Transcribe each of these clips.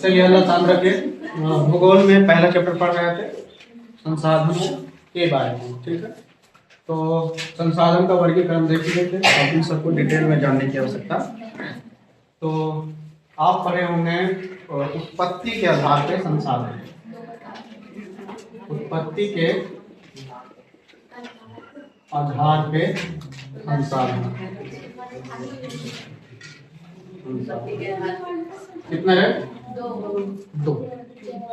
चलिए अल्लाह ताला रखे। भूगोल में पहला चैप्टर पढ़ रहे थे संसाधनों के बारे में, ठीक है। तो संसाधन का वर्गीकरण देख लिए थे, आप इन सबको डिटेल में जानने की आवश्यकता। तो आप पढ़े होंगे उत्पत्ति के आधार पे संसाधन, उत्पत्ति के आधार पे संसाधन कितना है? दो।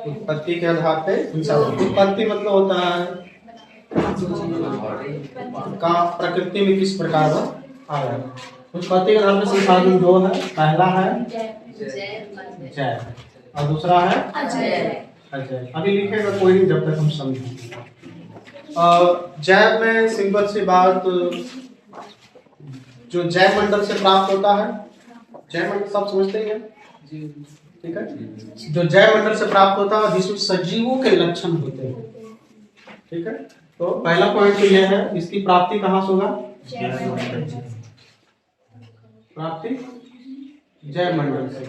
उत्पत्ति के आधार पे संसाधन। उत्पत्ति मतलब होता है का प्रकृति में किस प्रकार का आ रहा है। उत्पत्ति के आधार पे संसाधन दो है, पहला है जैव और दूसरा है अजैव। अभी लिखेगा कोई नहीं जब तक हम समझें। जैव में सिंपल सी बात, जो जैव मंडल से प्राप्त होता है, जैव मंडल सब समझते हैं, ठीक है। जो जैव मंडल से प्राप्त होता है जिसमें सजीवों के लक्षण होते हैं, ठीक है। तो पहला पॉइंट तो यह है, इसकी प्राप्ति कहाँ से होगा? प्राप्ति जैव मंडल से।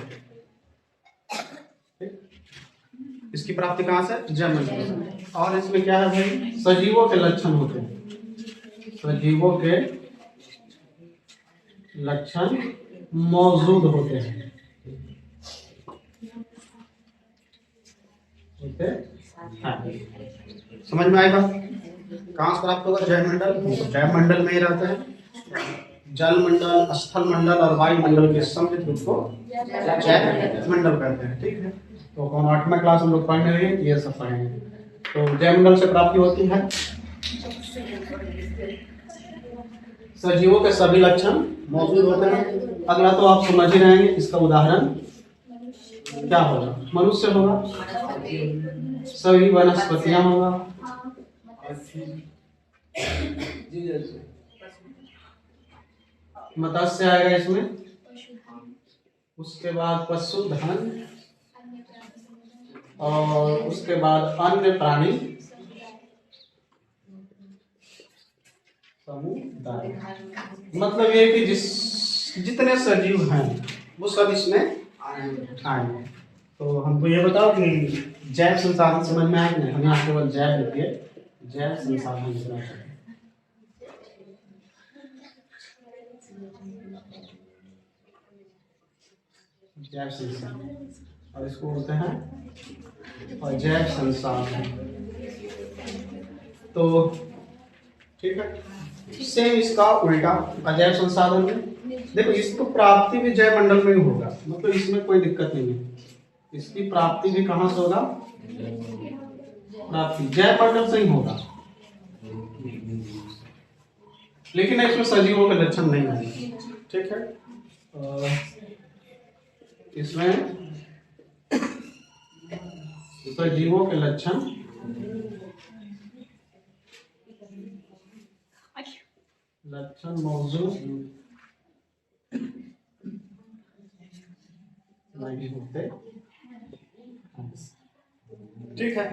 इसकी प्राप्ति कहाँ से? जैव मंडल से। और इसमें क्या है भाई? सजीवों के लक्षण होते हैं, सजीवों के लक्षण मौजूद होते हैं, समझ में आएगा? कहाँ से प्राप्त होगा? जैव मंडल। जैव मंडल में ही रहते हैं जल मंडल, स्थल मंडल और वायुमंडल के सम्मिलित रूप को जैव मंडल कहते हैं, ठीक है। तो कौन 8वां क्लास हम लोग पढ़ने रहे ये सब पढ़ेंगे। तो जैव मंडल से प्राप्ति होती है सजीवों के सभी लक्षण मौजूद होते हैं। अगला तो आप समझ ही रहेंगे, इसका उदाहरण क्या होगा? मनुष्य होगा, सभी वनस्पतियां होगा, मत्स्य आएगा इसमें, उसके बाद पशुधन और उसके बाद अन्य प्राणी समुदाय। मतलब ये कि जितने सजीव हैं वो सब इसमें आएंगे। तो हमको ये बताओ कि जैव संसाधन समझ में आए? हम यहाँ केवल जैव लिखिए, जैव संसाधन जैव संसाधन, और इसको बोलते हैं अजैव संसाधन। तो ठीक है, सेम इसका उल्टा अजैव संसाधन में देखो, इसको प्राप्ति भी जैव मंडल में ही होगा, मतलब इसमें कोई दिक्कत नहीं है। इसकी प्राप्ति भी कहाँ से होगा? प्राप्ति जैव मंडल से ही होगा, लेकिन इसमें सजीवों के लक्षण नहीं होंगे, ठीक है। इसमें सजीवों के लक्षण मौजूद नहीं होते, ठीक है।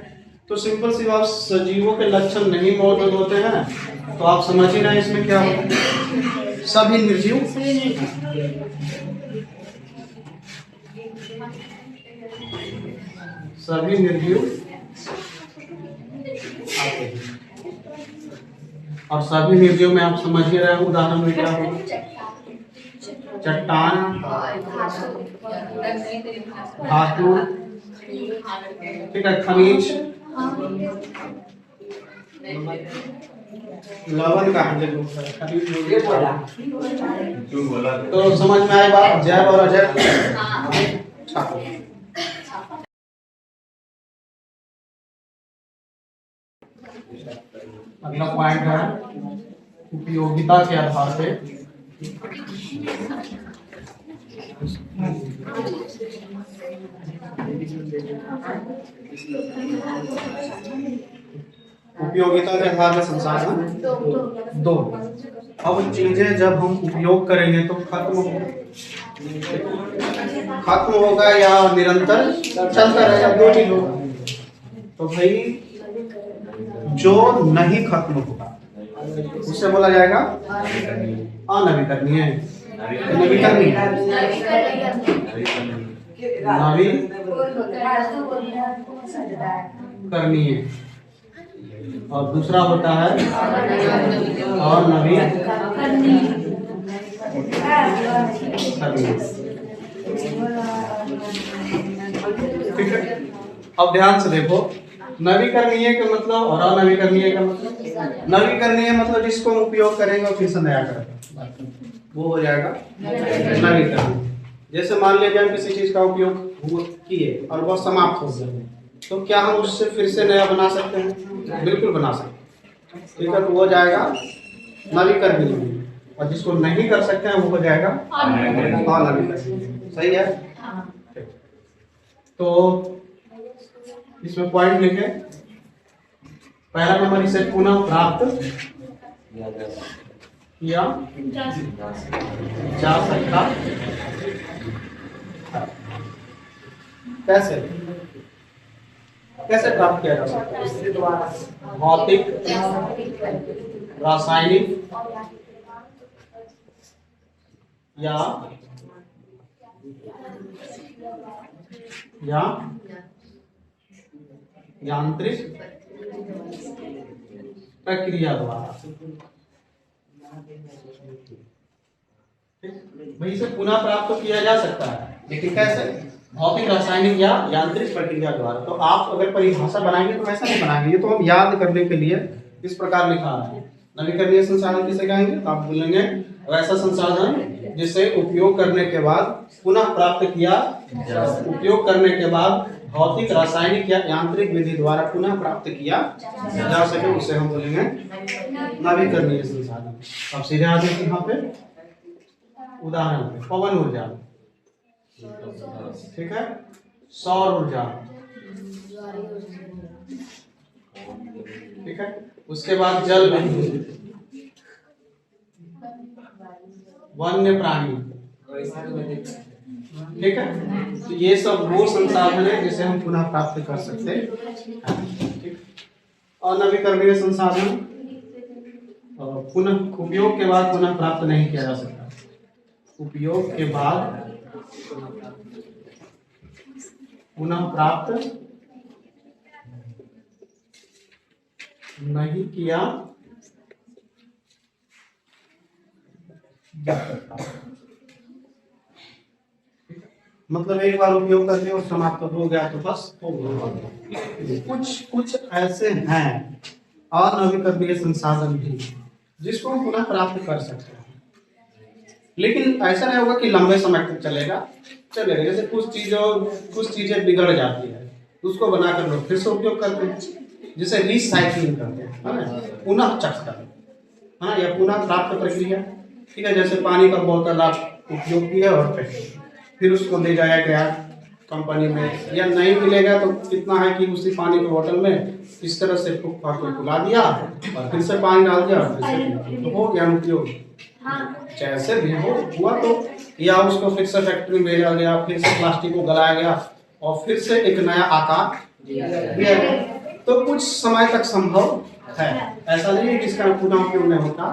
तो सिंपल सी बात, सजीवों के लक्षण नहीं मौजूद होते हैं, तो आप समझ ही रहे हैं इसमें क्या होता है? सभी निर्जीव, सभी निर्जीव आते हैं। और सभी निर्जीव में आप समझ ही रहे हैं, उदाहरण में क्या होगा? चट्टान, धातु, ठीक है, खनिज, लवण का तो समझ में आए बात? जैव और अजैव। अगला पॉइंट है उपयोगिता के आधार पे उपयोगिता के आधार पे संसाधन दो। अब चीजें जब हम उपयोग करेंगे तो खत्म होगा या निरंतर चलता रहेगा, दो चीज होगा। तो भाई जो नहीं खत्म होगा उससे बोला जाएगा अनवीकरणीय। नवीकरणीय नवीकरणीय, और दूसरा होता है और नवीकरणीय। ठीक है, अब ध्यान से देखो, नवीकरणीय का मतलब और अनवीकरणीय का मतलब। नवीकरणीय मतलब जिसको हम उपयोग करेंगे और फिर से नया करेंगे, वो हो जाएगा नवीकरणीय। जैसे मान लीजिए हम किसी चीज का उपयोग किए और वह समाप्त हो गया, तो क्या हम उससे फिर से नया बना सकते हैं? बिल्कुल बना सकते हैं। ठीक है, तो वो जाएगा नवीकरणीय, और जिसको नहीं कर सकते हैं वो हो जाएगा अनवीकरणीय। सही है। तो इसमें पॉइंट लिखे। पहला नंबर, इसे पुनः प्राप्त किया जा सकता। कैसे कैसे प्राप्त किया जा सकता है? भौतिक, रासायनिक या यांत्रिक प्रक्रिया द्वारा। भाई इसे पुनः प्राप्त किया जा सकता है, लेकिन कैसे? भौतिक, रासायनिक या यांत्रिक प्रक्रिया द्वारा। तो आप अगर परिभाषा बनाएंगे तो ऐसा नहीं बनाएंगे, ये तो हम याद करने के लिए इस प्रकार लिखा है। नवीकरणीय संसाधन किसे कहेंगे? तो आप बोलेंगे वैसा संसाधन जिसे उपयोग करने के बाद पुनः प्राप्त किया, उपयोग करने के बाद भौतिक, रासायनिक या यांत्रिक विधि द्वारा पुनः प्राप्त किया जा सके, उसे हम बोलेंगे नवीकरणीय संसाधन। अब सीधे आते हैं यहाँ पे उदाहरण पे, पवन ऊर्जा, ठीक है, सौर ऊर्जा, ठीक है, उसके बाद जल विद्युत, वन्य प्राणी, ठीक है। तो ये सब वो संसाधन है जिसे हम पुनः प्राप्त कर सकते हैं। अनवीकरणीय संसाधन पुनः उपयोग के बाद पुनः प्राप्त नहीं किया जा सकता। उपयोग के बाद पुनः प्राप्त नहीं किया जा सकता। मतलब एक बार उपयोग करके और समाप्त हो गया तो बस हो गया। कुछ ऐसे हैं अनवीकरणीय संसाधन भी जिसको हम पुनः प्राप्त कर सकते हैं, लेकिन ऐसा नहीं होगा कि लंबे समय तक चलेगा। जैसे कुछ चीजें बिगड़ जाती है, उसको बनाकर लोग फिर से उपयोग करते हैं, जिसे रिसाइकलिंग करते हैं, है ना, पुनः चक्र, हाँ, या पुनः प्राप्त प्रक्रिया। ठीक है, जैसे पानी का बोतल आप उपयोग किया और फिर उसको ले जाया गया कंपनी में, या नहीं मिलेगा तो कितना है कि उसी पानी के बोतल में इस तरह से फुला दिया और फिर से पानी डाल दिया, तो हो गया उपयोग। जैसे भी हुआ तो, या उसको फिर से फैक्ट्री में भेजा गया, फिर से प्लास्टिक को गलाया गया और फिर से एक नया आकार दिया गया। तो कुछ समय तक संभव है, ऐसा नहीं है कि इसका पुनः उपयोग नहीं होता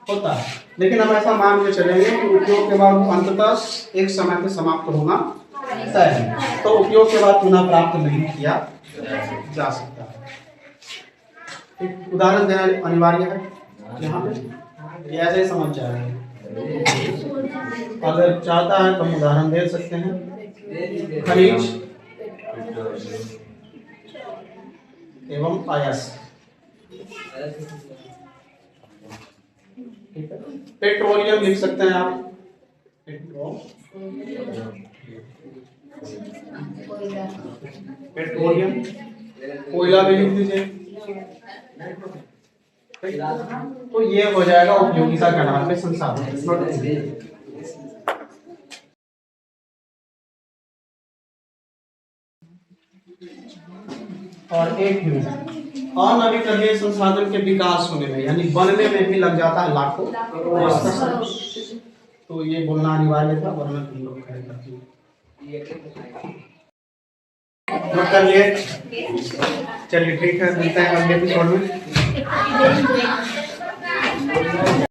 है, लेकिन हम ऐसा मान के चलेंगे कि उपयोग के बाद अंततः एक समय पे समाप्त होना तय है, तो उपयोग के बाद पुनः प्राप्त नहीं किया जा सकता है। एक उदाहरण देना अनिवार्य है यहाँ पे, ऐसे ही समझ जाएगा। अगर चाहता है तो हम उदाहरण दे सकते हैं। खनिज एवं अयस्क, पेट्रोलियम लिख सकते हैं आप, पेट्रोलियम, कोयला भी लिख दीजिए। तो ये हो जाएगा उपयोगिता का नाम है संसाधन। और एक अनवीकरणीय संसाधन के विकास होने में, यानी बनने में भी लग जाता है लाखों वर्ष। तो ये बोलना अनिवार्य था, वरना तुम लोग खड़े करते कर लिए। चलिए ठीक है, मिलते हैं अगले एपिसोड में।